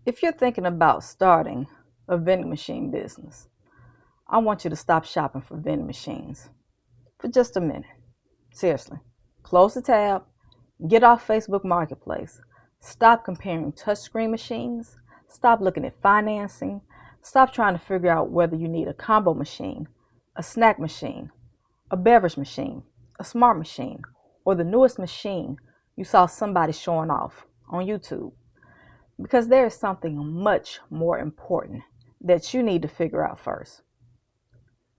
If you're thinking about starting a vending machine business, I want you to stop shopping for vending machines for just a minute. Seriously. Close the tab, get off Facebook Marketplace, stop comparing touchscreen machines, stop looking at financing, stop trying to figure out whether you need a combo machine, a snack machine, a beverage machine, a smart machine, or the newest machine you saw somebody showing off on YouTube. Because there is something much more important that you need to figure out first.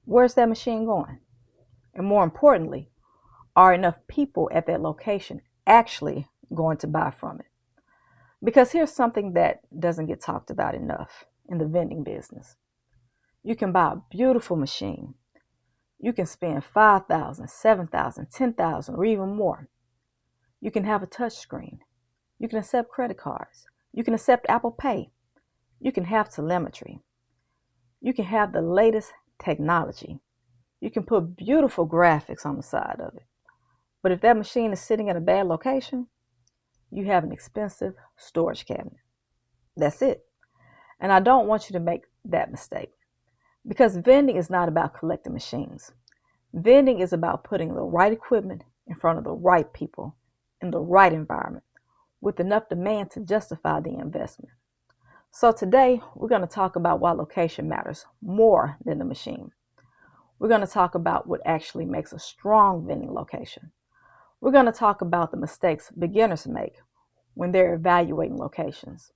Where's that machine going? And more importantly, are enough people at that location actually going to buy from it? Because here's something that doesn't get talked about enough in the vending business. You can buy a beautiful machine. You can spend $5,000, $7,000, $10,000, or even more. You can have a touch screen. You can accept credit cards. You can accept Apple Pay. You can have telemetry. You can have the latest technology. You can put beautiful graphics on the side of it. But if that machine is sitting in a bad location, you have an expensive storage cabinet. That's it. And I don't want you to make that mistake, because vending is not about collecting machines. Vending is about putting the right equipment in front of the right people in the right environment with enough demand to justify the investment. So today, we're going to talk about why location matters more than the machine. We're going to talk about what actually makes a strong vending location. We're going to talk about the mistakes beginners make when they're evaluating locations.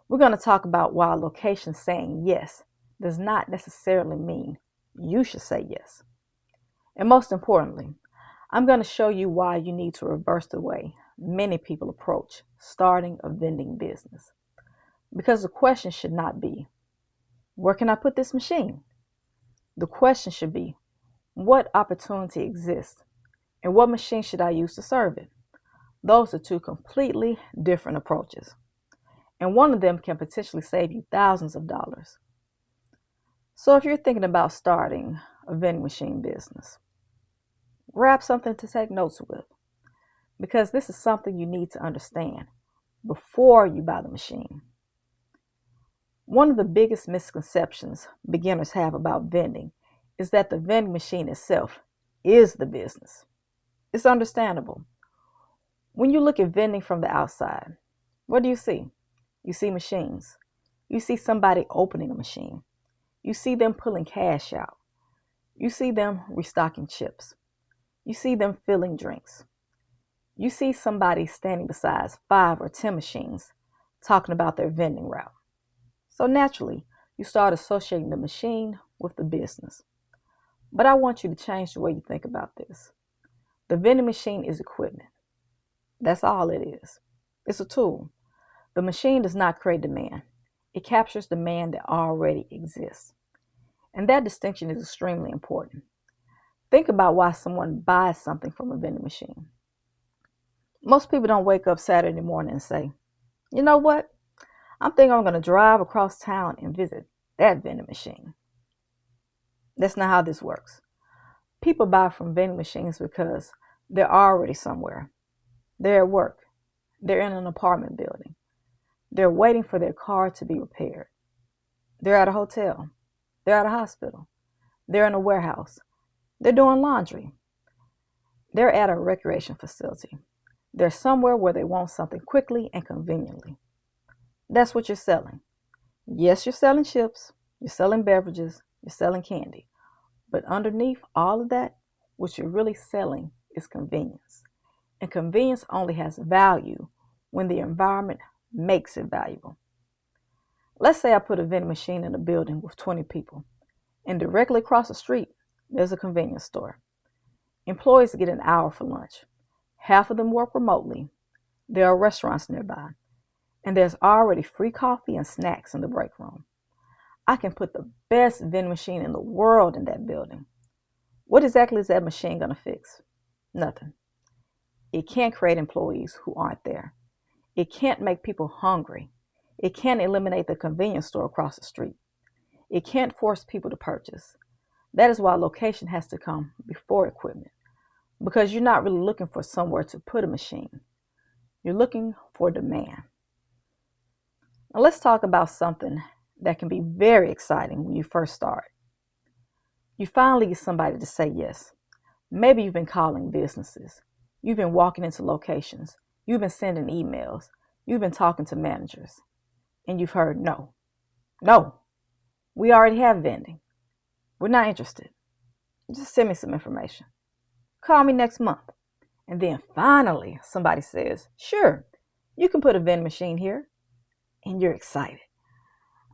We're going to talk about why a location saying yes does not necessarily mean you should say yes. And most importantly, I'm going to show you why you need to reverse the way many people approach starting a vending business. Because the question should not be, where can I put this machine? The question should be, what opportunity exists and what machine should I use to serve it? Those are two completely different approaches. And one of them can potentially save you thousands of dollars. So if you're thinking about starting a vending machine business, grab something to take notes with, because this is something you need to understand before you buy the machine. One of the biggest misconceptions beginners have about vending is that the vending machine itself is the business. It's understandable. When you look at vending from the outside, what do you see? You see machines. You see somebody opening a machine. You see them pulling cash out. You see them restocking chips. You see them filling drinks. You see somebody standing beside 5 or 10 machines talking about their vending route. So naturally, you start associating the machine with the business. But I want you to change the way you think about this. The vending machine is equipment. That's all it is. It's a tool. The machine does not create demand. It captures demand that already exists. And that distinction is extremely important. Think about why someone buys something from a vending machine. Most people don't wake up Saturday morning and say, you know what? I'm thinking I'm going to drive across town and visit that vending machine. That's not how this works. People buy from vending machines because they're already somewhere. They're at work. They're in an apartment building. They're waiting for their car to be repaired. They're at a hotel. They're at a hospital. They're in a warehouse. They're doing laundry. They're at a recreation facility. They're somewhere where they want something quickly and conveniently. That's what you're selling. Yes, you're selling chips. You're selling beverages. You're selling candy. But underneath all of that, what you're really selling is convenience. And convenience only has value when the environment makes it valuable. Let's say I put a vending machine in a building with 20 people, and directly across the street, there's a convenience store. Employees get an hour for lunch. Half of them work remotely. There are restaurants nearby, and there's already free coffee and snacks in the break room. I can put the best vending machine in the world in that building. What exactly is that machine going to fix? Nothing. It can't create employees who aren't there. It can't make people hungry. It can't eliminate the convenience store across the street. It can't force people to purchase. That is why location has to come before equipment, because you're not really looking for somewhere to put a machine. You're looking for demand. Now let's talk about something that can be very exciting when you first start. You finally get somebody to say yes. Maybe you've been calling businesses. You've been walking into locations. You've been sending emails. You've been talking to managers. And you've heard no. No, we already have vending. We're not interested. Just send me some information. Call me next month. And then finally somebody says, sure, you can put a vending machine here. And you're excited.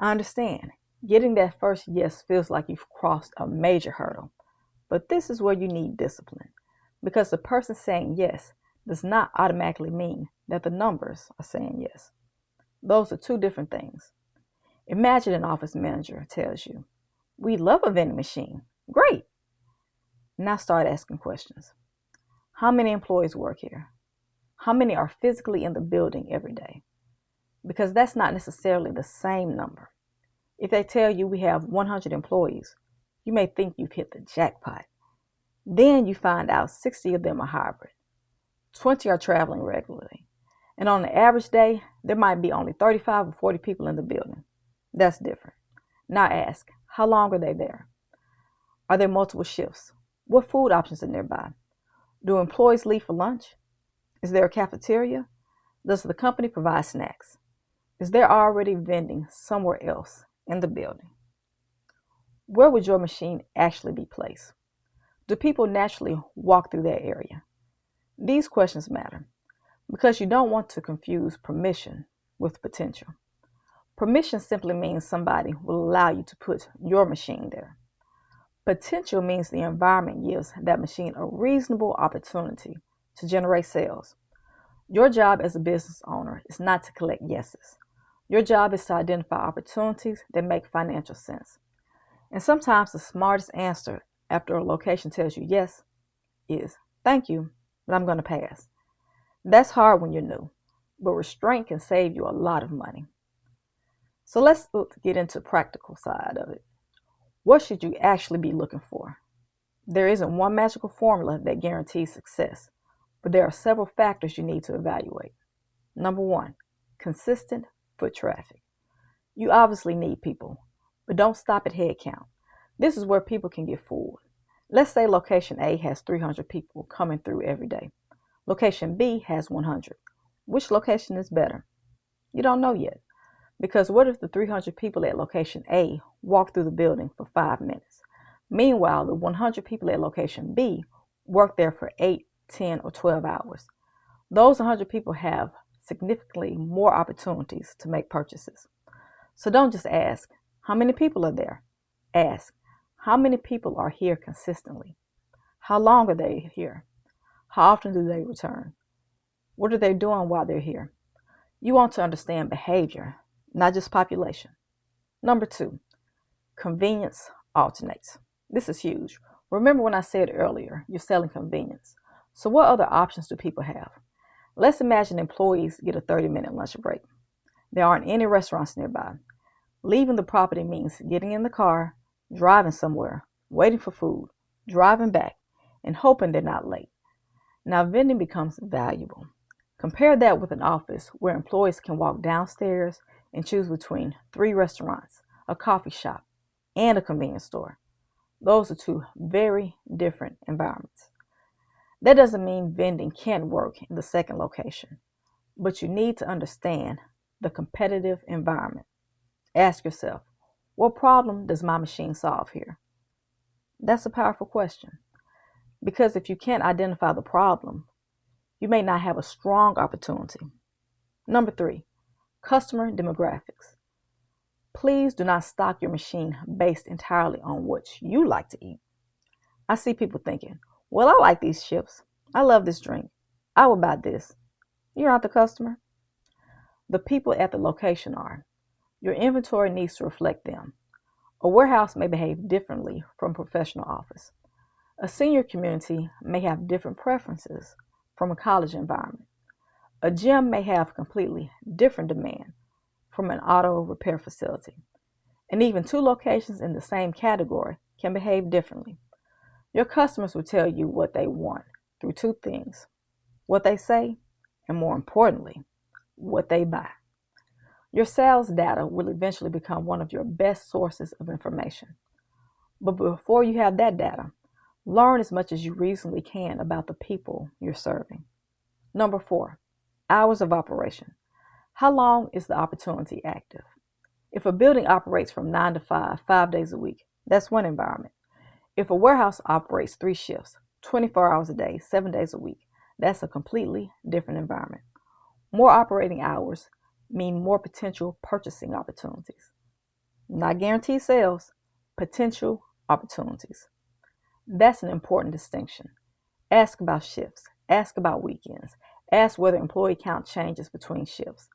I understand. Getting that first yes feels like you've crossed a major hurdle. But this is where you need discipline. Because the person saying yes does not automatically mean that the numbers are saying yes. Those are two different things. Imagine an office manager tells you, we love a vending machine. Great. Now start asking questions. How many employees work here? How many are physically in the building every day? Because that's not necessarily the same number. If they tell you we have 100 employees, you may think you've hit the jackpot. Then you find out 60 of them are hybrid, 20 are traveling regularly, and on an average day, there might be only 35 or 40 people in the building. That's different. Now ask, how long are they there? Are there multiple shifts? What food options are nearby? Do employees leave for lunch? Is there a cafeteria? Does the company provide snacks? Is there already vending somewhere else in the building? Where would your machine actually be placed? Do people naturally walk through that area? These questions matter because you don't want to confuse permission with potential. Permission simply means somebody will allow you to put your machine there. Potential means the environment gives that machine a reasonable opportunity to generate sales. Your job as a business owner is not to collect yeses. Your job is to identify opportunities that make financial sense. And sometimes the smartest answer after a location tells you yes is, thank you, but I'm going to pass. That's hard when you're new, but restraint can save you a lot of money. So let's get into the practical side of it. What should you actually be looking for? There isn't one magical formula that guarantees success, but there are several factors you need to evaluate. Number one, consistent foot traffic. You obviously need people, but don't stop at head count. This is where people can get fooled. Let's say location A has 300 people coming through every day. Location B has 100. Which location is better? You don't know yet. Because what if the 300 people at location A walk through the building for 5 minutes? Meanwhile, the 100 people at location B work there for 8, 10, or 12 hours. Those 100 people have significantly more opportunities to make purchases. So don't just ask, how many people are there? Ask, how many people are here consistently? How long are they here? How often do they return? What are they doing while they're here? You want to understand behavior, not just population. Number two, convenience alternates. This is huge. Remember when I said earlier, you're selling convenience. So what other options do people have? Let's imagine employees get a 30-minute lunch break. There aren't any restaurants nearby. Leaving the property means getting in the car, driving somewhere, waiting for food, driving back, and hoping they're not late. Now vending becomes valuable. Compare that with an office where employees can walk downstairs and choose between 3 restaurants, a coffee shop, and a convenience store. Those are 2 very different environments. That doesn't mean vending can't work in the second location, but you need to understand the competitive environment. Ask yourself, what problem does my machine solve here? That's a powerful question, because if you can't identify the problem, you may not have a strong opportunity. Number 3, customer demographics. Please do not stock your machine based entirely on what you like to eat. I see people thinking, well, I like these chips. I love this drink. I will buy this. You're not the customer. The people at the location are. Your inventory needs to reflect them. A warehouse may behave differently from a professional office. A senior community may have different preferences from a college environment. A gym may have completely different demand from an auto repair facility. And even 2 locations in the same category can behave differently. Your customers will tell you what they want through 2 things: what they say, and more importantly, what they buy. Your sales data will eventually become one of your best sources of information. But before you have that data, learn as much as you reasonably can about the people you're serving. Number 4, hours of operation. How long is the opportunity active? If a building operates from 9 to 5, 5 days a week, that's one environment. If a warehouse operates 3 shifts, 24 hours a day, 7 days a week, that's a completely different environment. More operating hours mean more potential purchasing opportunities. Not guaranteed sales, potential opportunities. That's an important distinction. Ask about shifts. Ask about weekends. Ask whether employee count changes between shifts.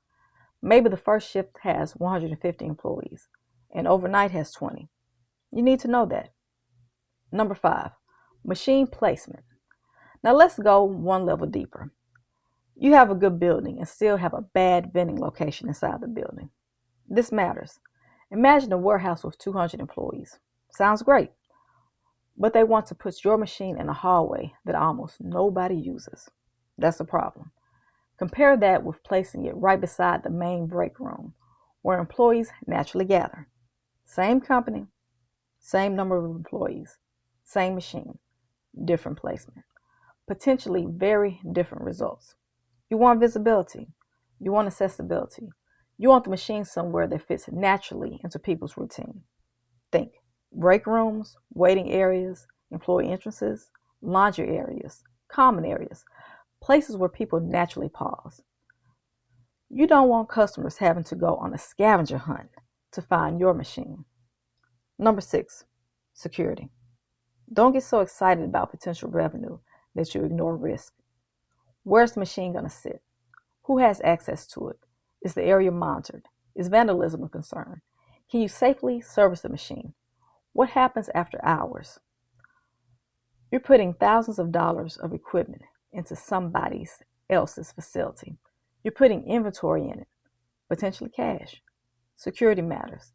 Maybe the first shift has 150 employees and overnight has 20. You need to know that. Number 5, machine placement. Now let's go one level deeper. You have a good building and still have a bad vending location inside the building. This matters. Imagine a warehouse with 200 employees. Sounds great. But they want to put your machine in a hallway that almost nobody uses. That's a problem. Compare that with placing it right beside the main break room, where employees naturally gather. Same company, same number of employees, same machine, different placement. Potentially very different results. You want visibility. You want accessibility. You want the machine somewhere that fits naturally into people's routine. Think break rooms, waiting areas, employee entrances, laundry areas, common areas, places where people naturally pause. You don't want customers having to go on a scavenger hunt to find your machine. Number 6, security. Don't get so excited about potential revenue that you ignore risk. Where's the machine going to sit? Who has access to it? Is the area monitored? Is vandalism a concern? Can you safely service the machine? What happens after hours? You're putting thousands of dollars of equipment into somebody else's facility. You're putting inventory in it, potentially cash. Security matters.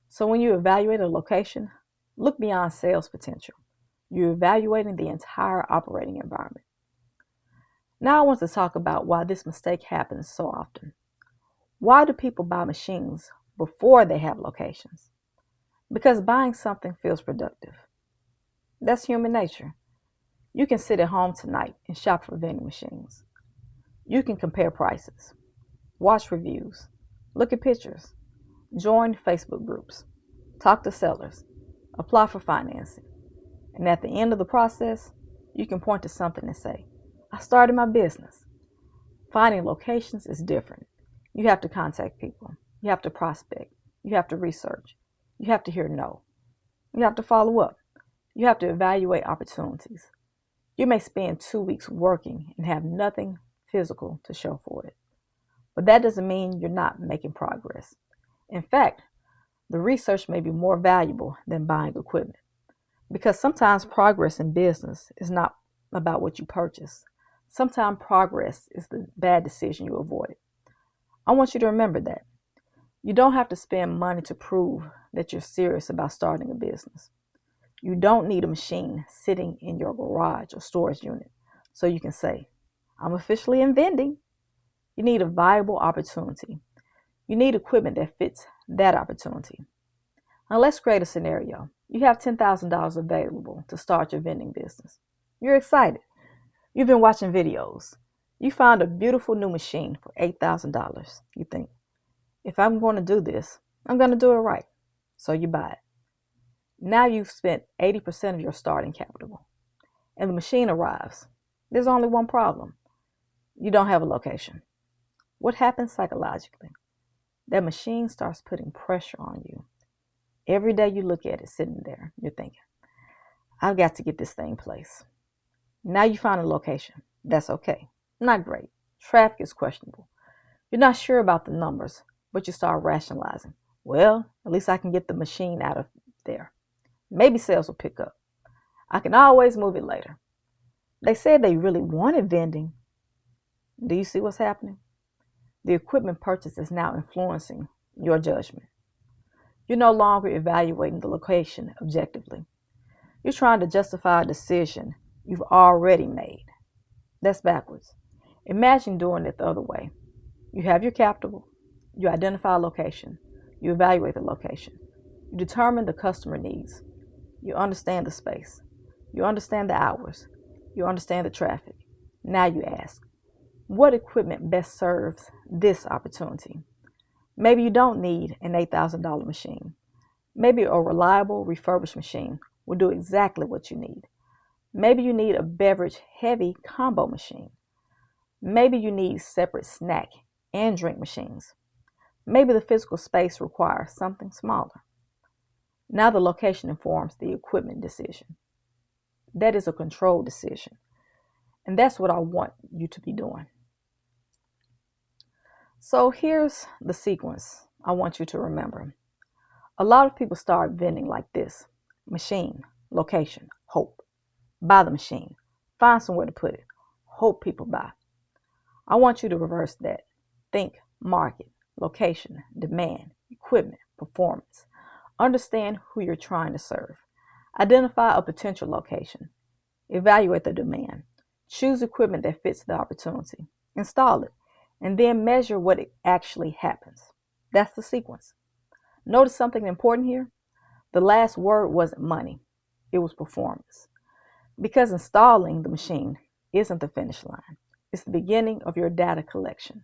So when you evaluate a location, look beyond sales potential. You're evaluating the entire operating environment. Now I want to talk about why this mistake happens so often. Why do people buy machines before they have locations? Because buying something feels productive. That's human nature. You can sit at home tonight and shop for vending machines. You can compare prices, watch reviews, look at pictures, join Facebook groups, talk to sellers, apply for financing. And at the end of the process, you can point to something and say, I started my business. Finding locations is different. You have to contact people. You have to prospect. You have to research. You have to hear no. You have to follow up. You have to evaluate opportunities. You may spend 2 weeks working and have nothing physical to show for it. But that doesn't mean you're not making progress. In fact, the research may be more valuable than buying equipment. Because sometimes progress in business is not about what you purchase. Sometimes progress is the bad decision you avoid. I want you to remember that. You don't have to spend money to prove that you're serious about starting a business. You don't need a machine sitting in your garage or storage unit so you can say, I'm officially in vending. You need a viable opportunity. You need equipment that fits that opportunity. Now let's create a scenario. You have $10,000 available to start your vending business. You're excited. You've been watching videos. You found a beautiful new machine for $8,000. You think, if I'm going to do this, I'm going to do it right. So you buy it. Now you've spent 80% of your starting capital. And the machine arrives. There's only one problem. You don't have a location. What happens psychologically? That machine starts putting pressure on you. Every day you look at it sitting there, you're thinking, I've got to get this thing placed. Now you find a location. That's okay. Not great. Traffic is questionable. You're not sure about the numbers, but you start rationalizing. Well, at least I can get the machine out of there. Maybe sales will pick up. I can always move it later. They said they really wanted vending. Do you see what's happening? The equipment purchase is now influencing your judgment. You're no longer evaluating the location objectively. You're trying to justify a decision you've already made. That's backwards. Imagine doing it the other way. You have your capital, You identify a location. You evaluate the location. You determine the customer needs. You understand the space. You understand the hours. You understand the traffic. Now you ask, what equipment best serves this opportunity? Maybe you don't need an $8,000 machine. Maybe a reliable refurbished machine will do exactly what you need. Maybe you need a beverage heavy combo machine. Maybe you need separate snack and drink machines. Maybe the physical space requires something smaller. Now the location informs the equipment decision. That is a controlled decision. And that's what I want you to be doing. So here's the sequence I want you to remember. A lot of people start vending like this: machine, location, hope. Buy the machine. Find somewhere to put it. Hope people buy. I want you to reverse that. Think market, location, demand, equipment, performance. Understand who you're trying to serve. Identify a potential location. Evaluate the demand. Choose equipment that fits the opportunity. Install it. And then measure what it actually happens. That's the sequence. Notice something important here? The last word wasn't money. It was performance. Because installing the machine isn't the finish line. It's the beginning of your data collection.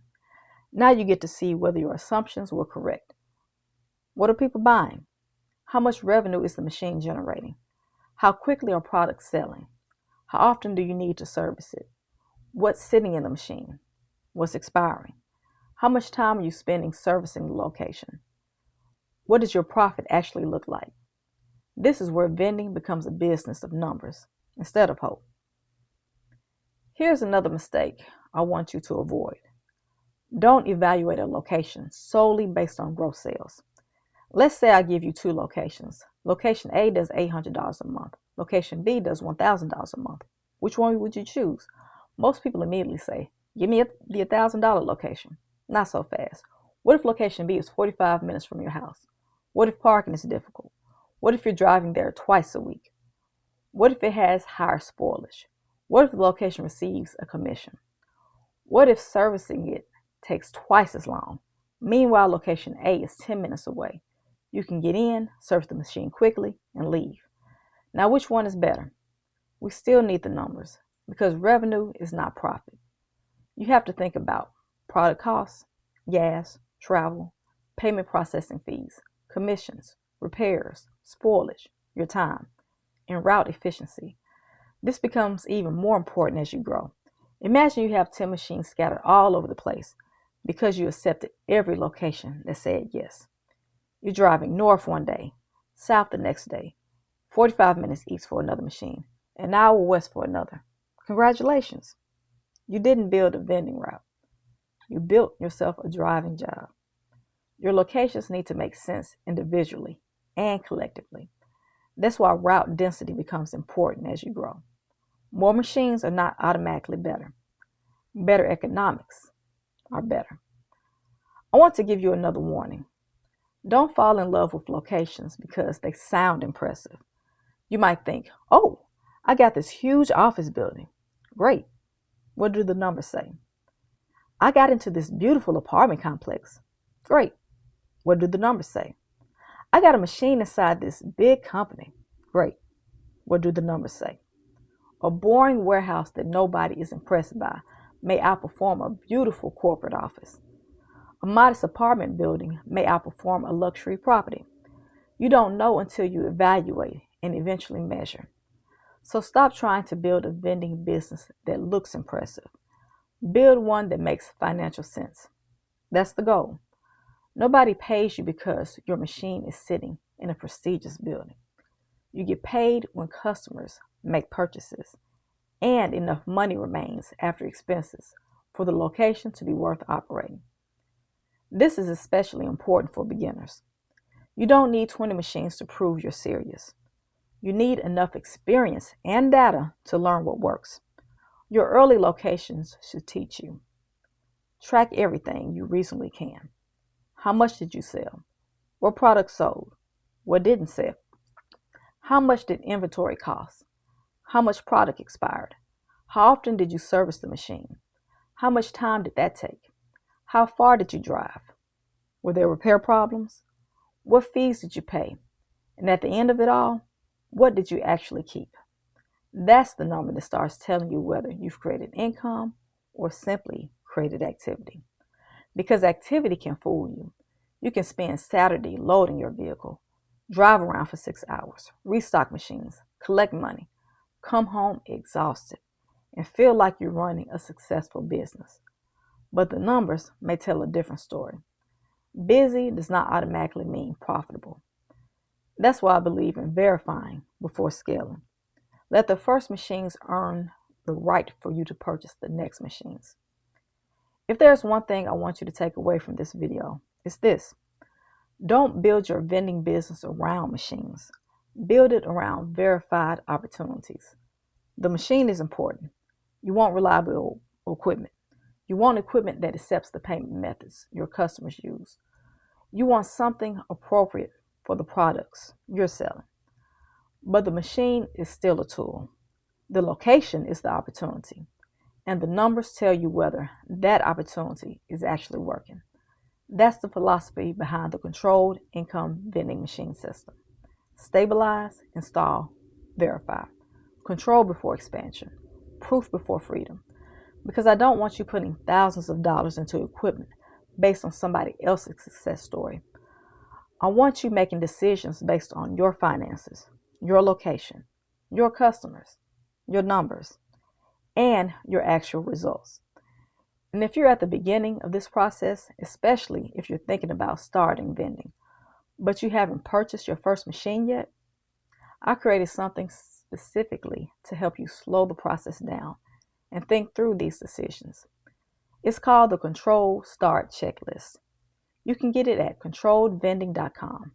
Now you get to see whether your assumptions were correct. What are people buying? How much revenue is the machine generating? How quickly are products selling? How often do you need to service it? What's sitting in the machine? What's expiring? How much time are you spending servicing the location? What does your profit actually look like? This is where vending becomes a business of numbers instead of hope. Here's another mistake I want you to avoid. Don't evaluate a location solely based on gross sales. Let's say I give you two locations. Location A does $800 a month. Location B does $1,000 a month. Which one would you choose? Most people immediately say, give me the $1,000 location. Not so fast. What if location B is 45 minutes from your house? What if parking is difficult? What if you're driving there twice a week? What if it has higher spoilage? What if the location receives a commission? What if servicing it takes twice as long? Meanwhile, location A is 10 minutes away. You can get in, service the machine quickly, and leave. Now, which one is better? We still need the numbers because revenue is not profit. You have to think about product costs, gas, travel, payment processing fees, commissions, repairs, spoilage, your time, and route efficiency. This becomes even more important as you grow. Imagine you have 10 machines scattered all over the place because you accepted every location that said yes. You're driving north one day, south the next day, 45 minutes east for another machine, an hour west for another. Congratulations. You didn't build a vending route. You built yourself a driving job. Your locations need to make sense individually and collectively. That's why route density becomes important as you grow. More machines are not automatically better. Better economics are better. I want to give you another warning. Don't fall in love with locations because they sound impressive. You might think, oh, I got this huge office building. Great. What do the numbers say? I got into this beautiful apartment complex. Great. What do the numbers say? I got a machine inside this big company. Great. What do the numbers say? A boring warehouse that nobody is impressed by may outperform a beautiful corporate office. A modest apartment building may outperform a luxury property. You don't know until you evaluate and eventually measure. So stop trying to build a vending business that looks impressive. Build one that makes financial sense. That's the goal. Nobody pays you because your machine is sitting in a prestigious building. You get paid when customers make purchases and enough money remains after expenses for the location to be worth operating. This is especially important for beginners. You don't need 20 machines to prove you're serious. You need enough experience and data to learn what works. Your early locations should teach you. Track everything you reasonably can. How much did you sell? What products sold? What didn't sell? How much did inventory cost? How much product expired? How often did you service the machine? How much time did that take? How far did you drive? Were there repair problems? What fees did you pay? And at the end of it all, what did you actually keep? That's the number that starts telling you whether you've created income or simply created activity. Because activity can fool you. You can spend Saturday loading your vehicle, drive around for 6 hours, restock machines, collect money, come home exhausted, and feel like you're running a successful business. But the numbers may tell a different story. Busy does not automatically mean profitable. That's why I believe in verifying before scaling. Let the first machines earn the right for you to purchase the next machines. If there's one thing I want you to take away from this video, it's this. Don't build your vending business around machines. Build it around verified opportunities. The machine is important. You want reliable equipment. You want equipment that accepts the payment methods your customers use. You want something appropriate for the products you're selling. But the machine is still a tool. The location is the opportunity. And the numbers tell you whether that opportunity is actually working. That's the philosophy behind the controlled income vending machine system. Stabilize, install, verify. Control before expansion. Proof before freedom. Because I don't want you putting thousands of dollars into equipment based on somebody else's success story. I want you making decisions based on your finances, your location, your customers, your numbers, and your actual results. And if you're at the beginning of this process, especially if you're thinking about starting vending, but you haven't purchased your first machine yet, I created something specifically to help you slow the process down and think through these decisions. It's called the Control Start Checklist. You can get it at controlledvending.com.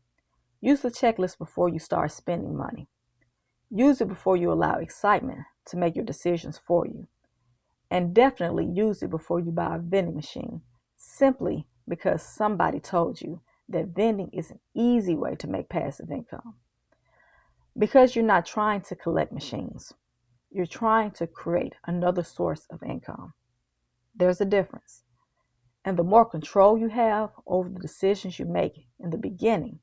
Use the checklist before you start spending money. Use it before you allow excitement to make your decisions for you. And definitely use it before you buy a vending machine, simply because somebody told you that vending is an easy way to make passive income. Because you're not trying to collect machines, you're trying to create another source of income. There's a difference. And the more control you have over the decisions you make in the beginning,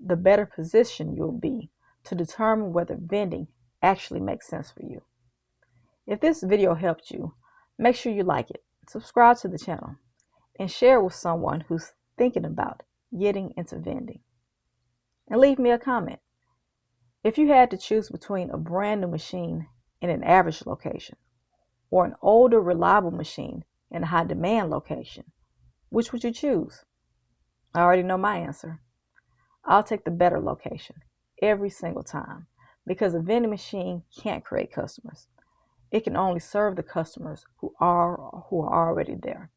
the better position you'll be to determine whether vending actually makes sense for you. If this video helped you, make sure you like it, subscribe to the channel, and share with someone who's thinking about getting into vending. And leave me a comment. If you had to choose between a brand new machine in an average location or an older, reliable machine in a high demand location, which would you choose? I already know my answer. I'll take the better location every single time because a vending machine can't create customers. It can only serve the customers who are already there.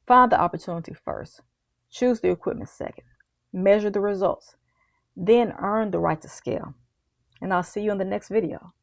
Find the opportunity first. Choose the equipment second. Measure the results. Then earn the right to scale. And I'll see you in the next video.